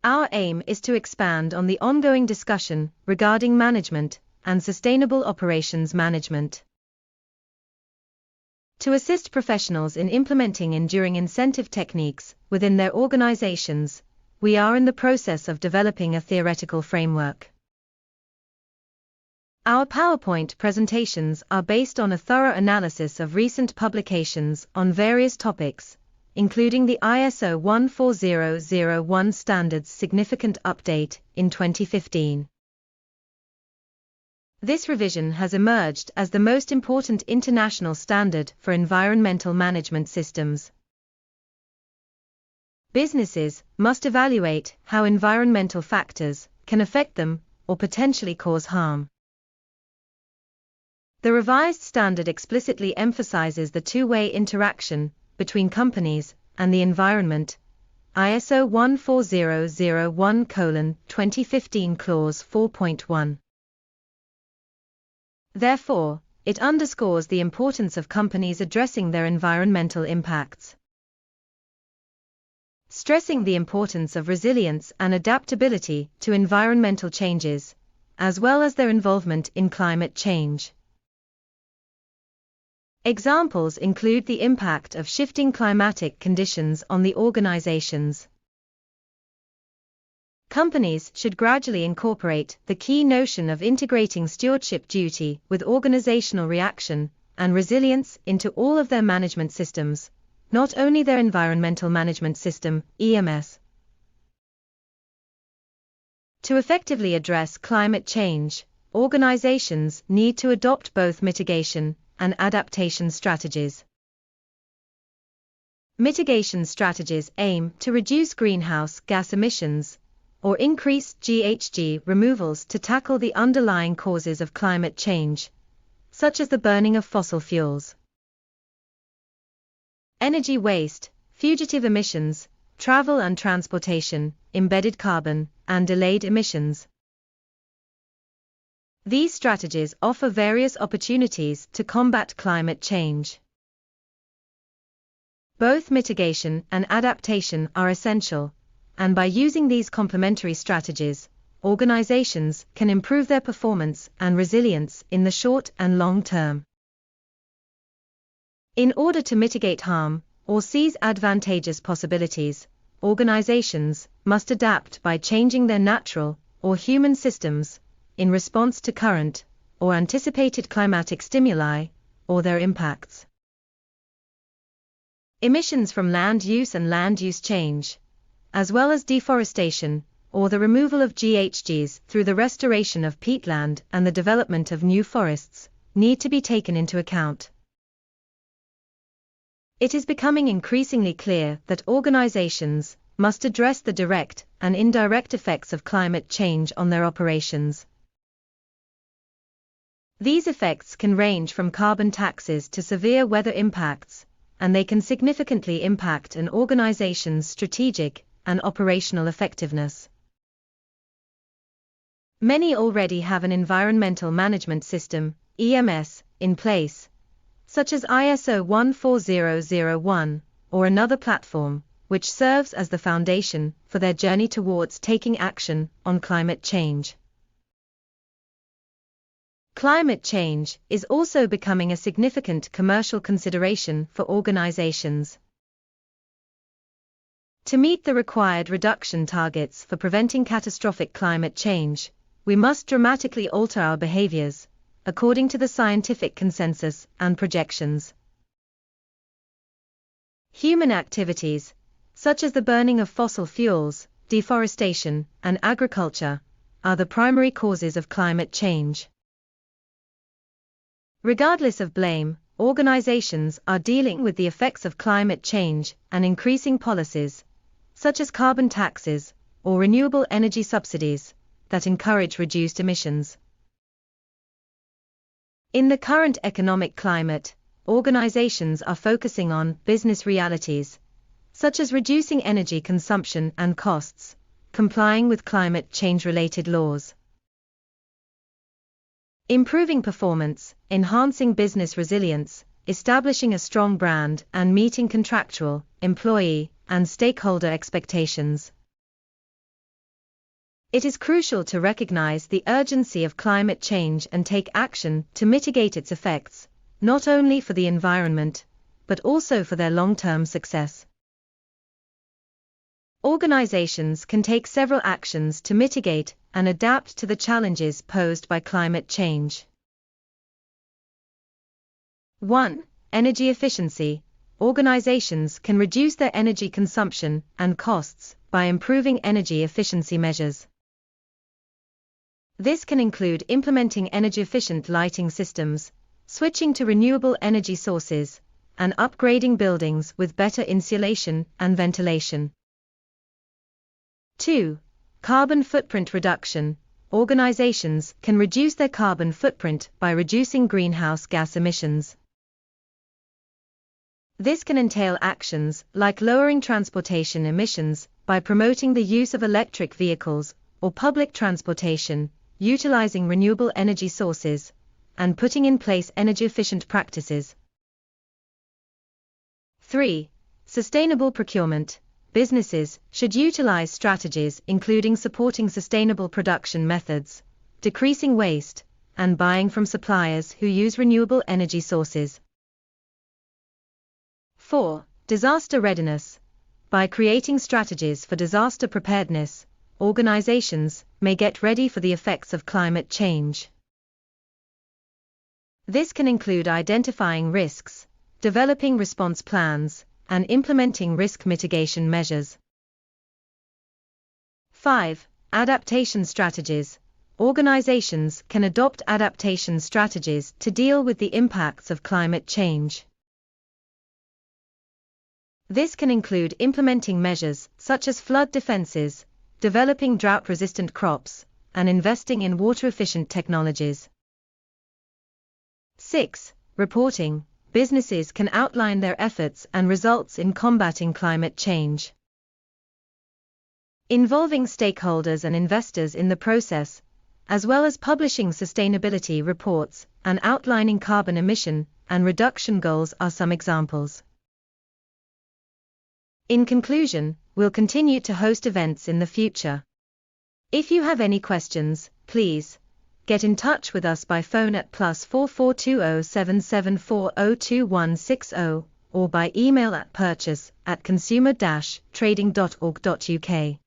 Our aim is to expand on the ongoing discussion regarding management and sustainable operations management. To assist professionals in implementing enduring incentive techniques within their organizations, we are in the process of developing a theoretical framework. Our PowerPoint presentations are based on a thorough analysis of recent publications on various topics, including the ISO 14001 standards significant update in 2015. This revision has emerged as the most important international standard for environmental management systems. Businesses must evaluate how environmental factors can affect them or potentially cause harm. The revised standard explicitly emphasizes the two-way interaction between companies and the environment. ISO 14001:2015 Clause 4.1. Therefore, it underscores the importance of companies addressing their environmental impacts, stressing the importance of resilience and adaptability to environmental changes, as well as their involvement in climate change. Examples include the impact of shifting climatic conditions on the organizations. Companies should gradually incorporate the key notion of integrating stewardship duty with organizational reaction and resilience into all of their management systems, not only their environmental management system, EMS. To effectively address climate change, organizations need to adopt both mitigation and adaptation strategies. Mitigation strategies aim to reduce greenhouse gas emissions or increase GHG removals to tackle the underlying causes of climate change, such as the burning of fossil fuels, energy waste, fugitive emissions, travel and transportation, embedded carbon, and delayed emissions. These strategies offer various opportunities to combat climate change. Both mitigation and adaptation are essential, and by using these complementary strategies, organizations can improve their performance and resilience in the short and long term. In order to mitigate harm or seize advantageous possibilities, organizations must adapt by changing their natural or human systems in response to current or anticipated climatic stimuli or their impacts. Emissions from land use and land use change, as well as deforestation, or the removal of GHGs through the restoration of peatland and the development of new forests, need to be taken into account. It is becoming increasingly clear that organizations must address the direct and indirect effects of climate change on their operations. These effects can range from carbon taxes to severe weather impacts, and they can significantly impact an organization's strategic and operational effectiveness. Many already have an environmental management system, EMS, in place, such as ISO 14001, or another platform, which serves as the foundation for their journey towards taking action on climate change. Climate change is also becoming a significant commercial consideration for organizations. To meet the required reduction targets for preventing catastrophic climate change, we must dramatically alter our behaviors, according to the scientific consensus and projections. Human activities, such as the burning of fossil fuels, deforestation, and agriculture, are the primary causes of climate change. Regardless of blame, organizations are dealing with the effects of climate change and increasing policies, such as carbon taxes or renewable energy subsidies, that encourage reduced emissions. In the current economic climate, organizations are focusing on business realities, such as reducing energy consumption and costs, complying with climate change-related laws, improving performance, enhancing business resilience, establishing a strong brand, and meeting contractual, employee, and stakeholder expectations. It is crucial to recognize the urgency of climate change and take action to mitigate its effects, not only for the environment, but also for their long-term success. Organizations can take several actions to mitigate and adapt to the challenges posed by climate change. 1. Energy efficiency. Organizations can reduce their energy consumption and costs by improving energy efficiency measures. This can include implementing energy-efficient lighting systems, switching to renewable energy sources, and upgrading buildings with better insulation and ventilation. 2. Carbon footprint reduction. Organizations can reduce their carbon footprint by reducing greenhouse gas emissions. This can entail actions like lowering transportation emissions by promoting the use of electric vehicles or public transportation, utilizing renewable energy sources, and putting in place energy-efficient practices. 3. Sustainable procurement. Businesses should utilize strategies including supporting sustainable production methods, decreasing waste, and buying from suppliers who use renewable energy sources. 4. Disaster readiness. By creating strategies for disaster preparedness, organizations may get ready for the effects of climate change. This can include identifying risks, developing response plans, and implementing risk mitigation measures. 5. Adaptation strategies. Organizations can adopt adaptation strategies to deal with the impacts of climate change. This can include implementing measures such as flood defenses, developing drought-resistant crops, and investing in water-efficient technologies. 6. Reporting. Businesses can outline their efforts and results in combating climate change. Involving stakeholders and investors in the process, as well as publishing sustainability reports and outlining carbon emission and reduction goals are some examples. In conclusion, we'll continue to host events in the future. If you have any questions, please get in touch with us by phone at +4420 774 02160 or by email at purchase@consumer-trading.org.uk.